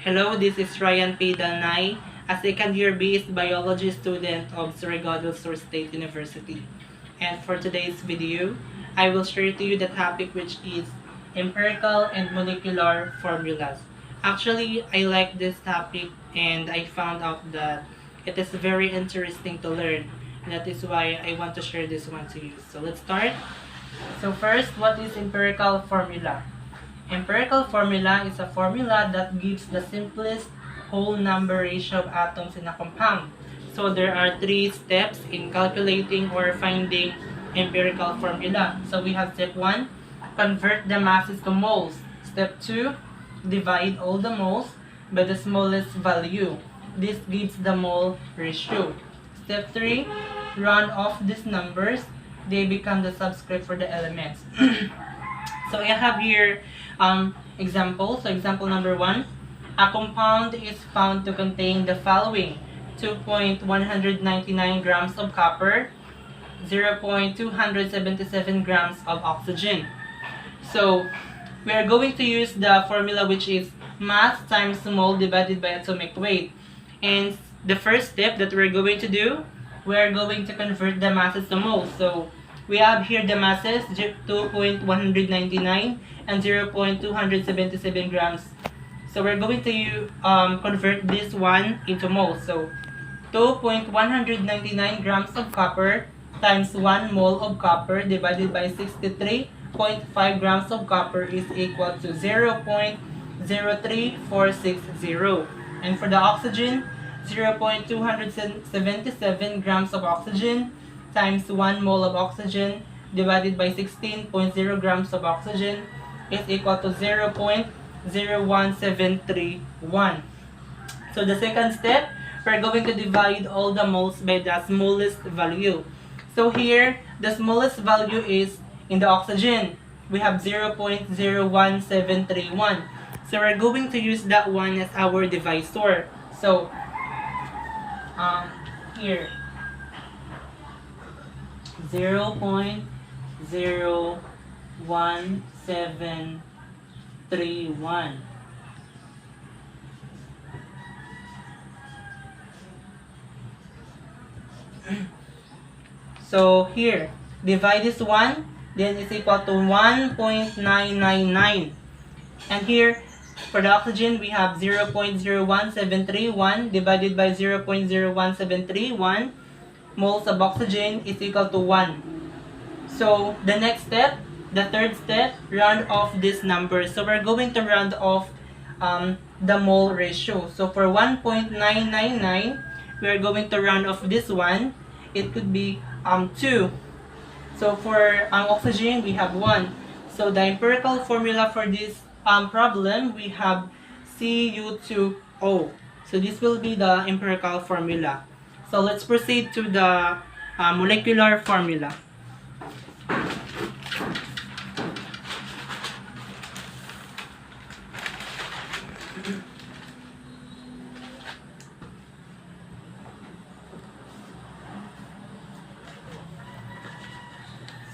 Hello, this is Ryan P. Dalnay, a second-year BS Biology student of Surigao del Sur State University. And for today's video, I will share to you the topic which is empirical and molecular formulas. Actually, I like this topic and I found out that it is very interesting to learn. That is why I want to share this one to you. So let's start. So first, what is empirical formula? Empirical formula is a formula that gives the simplest whole number ratio of atoms in a compound. So there are three steps in calculating or finding empirical formula. So we have step 1, convert the masses to moles. Step 2, divide all the moles by the smallest value. This gives the mole ratio. Step 3, round off these numbers. They become the subscript for the elements. So I have here example. So example number 1, a compound is found to contain the following: 2.199 grams of copper, 0.277 grams of oxygen. So we are going to use the formula which is mass times mole divided by atomic weight. And the first step that we're going to do, we're going to convert the masses to moles. So we have here the masses 2.199 and 0.277 grams. So we're going to convert this one into moles. So 2.199 grams of copper times 1 mole of copper divided by 63.5 grams of copper is equal to 0.03460. And for the oxygen, 0.277 grams of oxygen times 1 mole of oxygen divided by 16.0 grams of oxygen is equal to 0.01731. So the second step, we're going to divide all the moles by the smallest value. So here, the smallest value is in the oxygen. We have 0.01731. So we're going to use that one as our divisor. So here, 0.01731. So here, divide this one, then it's equal to 1.999. And here, for the oxygen, we have 0.01731 divided by 0.01731 moles of oxygen is equal to 1. So the next step, the third step, round off this number. So we're going to round off the mole ratio. So for 1.999, we're going to round off this one. It could be 2. So for oxygen, we have 1. So the empirical formula for this problem, we have Cu2O. So this will be the empirical formula. So let's proceed to the molecular formula.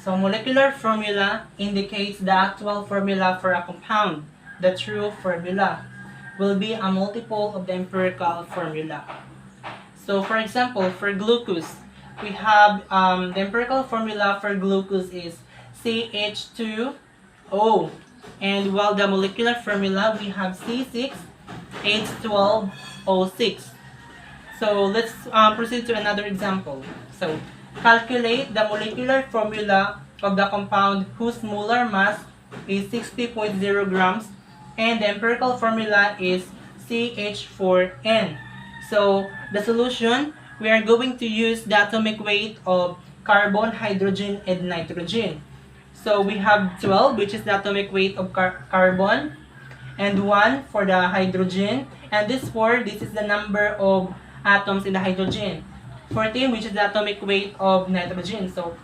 So molecular formula indicates the actual formula for a compound. The true formula will be a multiple of the empirical formula. So for example, for glucose, we have the empirical formula for glucose is CH2O. And while the molecular formula, we have C6H12O6. So let's proceed to another example. So calculate the molecular formula of the compound whose molar mass is 60.0 grams and the empirical formula is CH4N. So the solution, we are going to use the atomic weight of carbon, hydrogen, and nitrogen. So we have 12, which is the atomic weight of carbon, and 1 for the hydrogen, and this 4, this is the number of atoms in the hydrogen. 14, which is the atomic weight of nitrogen. So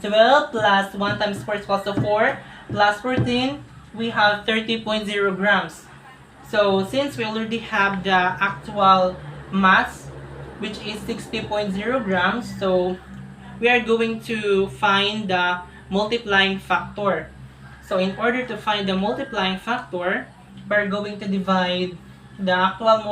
12 plus 1 times 4 is equal to 4, plus 14, we have 30.0 grams. So since we already have the actual mass, which is 60.0 grams, so we are going to find the multiplying factor. So in order to find the multiplying factor, we're going to divide the actual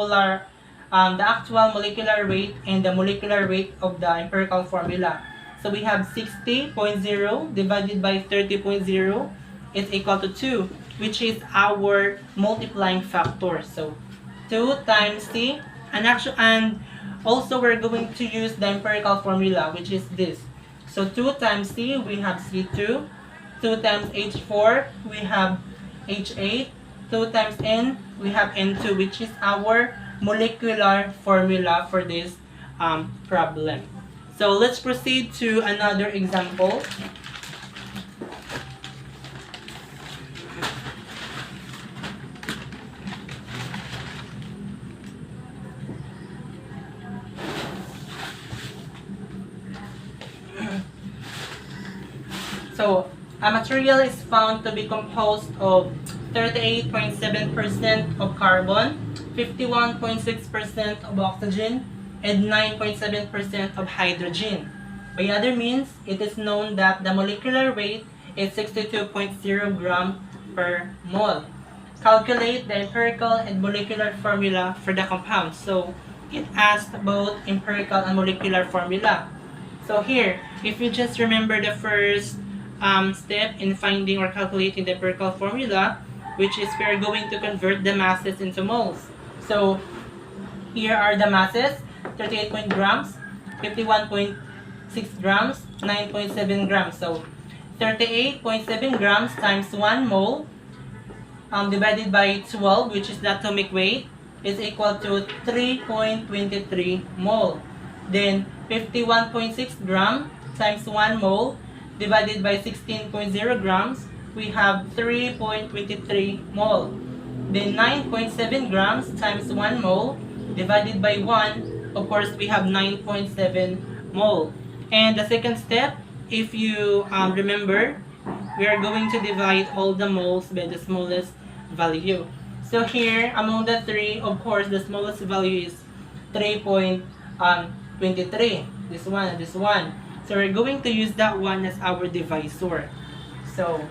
molecular weight and the molecular weight of the empirical formula. So we have 60.0 divided by 30.0 is equal to 2, which is our multiplying factor. So 2 times C, and also we're going to use the empirical formula, which is this. So 2 times C, we have C2. 2 times H4, we have H8. 2 times N, we have N2, which is our molecular formula for this problem. So let's proceed to another example. So a material is found to be composed of 38.7% of carbon, 51.6% of oxygen, and 9.7% of hydrogen. By other means, it is known that the molecular weight is 62.0 gram per mole. Calculate the empirical and molecular formula for the compound. So it asks both empirical and molecular formula. So here, if you just remember the first step in finding or calculating the empirical formula, which is we are going to convert the masses into moles. So here are the masses: 38 grams, 51.6 grams, 9.7 grams. So 38.7 grams times 1 mole divided by 12, which is the atomic weight, is equal to 3.23 mole. Then 51.6 gram times 1 mole divided by 16.0 grams, we have 3.23 mole. Then 9.7 grams times 1 mole divided by 1, of course we have 9.7 mole. And the second step, if you remember, we are going to divide all the moles by the smallest value. So here, among the three, of course, the smallest value is 3.23. This one and this one. So we're going to use that one as our divisor. So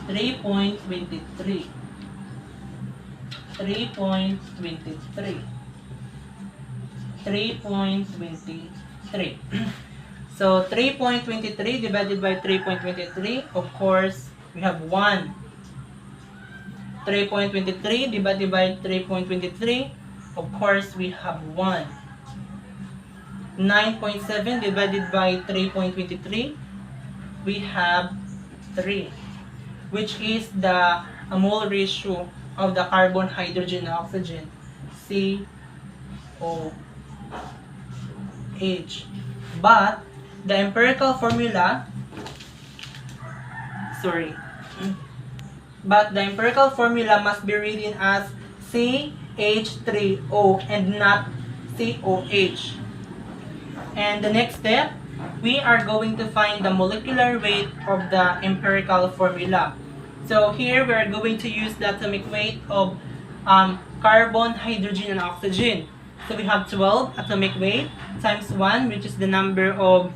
3.23. 3.23. 3.23. So 3.23 divided by 3.23, of course, we have 1. 3.23 divided by 3.23, of course, we have 1. 9.7 divided by 3.23, we have 3, which is the mole ratio of the carbon, hydrogen, and oxygen, COH. But the empirical formula, must be written as CH3O and not COH. And the next step, we are going to find the molecular weight of the empirical formula. So here we are going to use the atomic weight of carbon, hydrogen, and oxygen. So we have 12 atomic weight times 1, which is the number of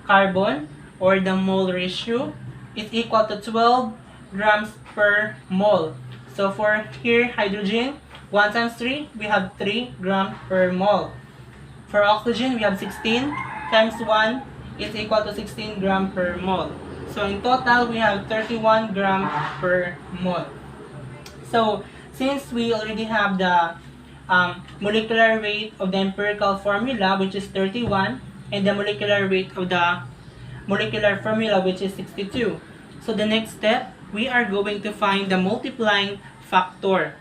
carbon, or the mole ratio, is equal to 12 grams per mole. So for here, hydrogen, 1 times 3, we have 3 grams per mole. For oxygen, we have 16 times 1 is equal to 16 gram per mole. So in total, we have 31 gram per mole. So since we already have the molecular weight of the empirical formula, which is 31, and the molecular weight of the molecular formula, which is 62. So the next step, we are going to find the multiplying factor.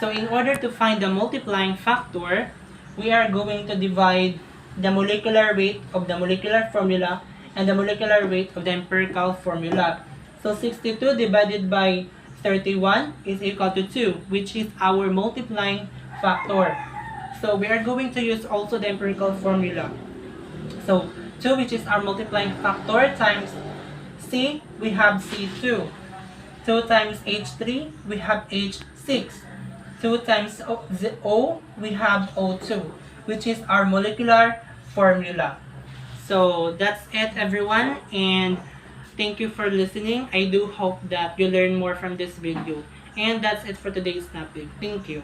So in order to find the multiplying factor, we are going to divide the molecular weight of the molecular formula and the molecular weight of the empirical formula. So 62 divided by 31 is equal to 2, which is our multiplying factor. So we are going to use also the empirical formula. So 2, which is our multiplying factor, times C, we have C2. 2 times H3, we have H6. 2 times O, we have O2, which is our molecular formula. So that's it, everyone, and thank you for listening. I do hope that you learn more from this video. And that's it for today's topic. Thank you.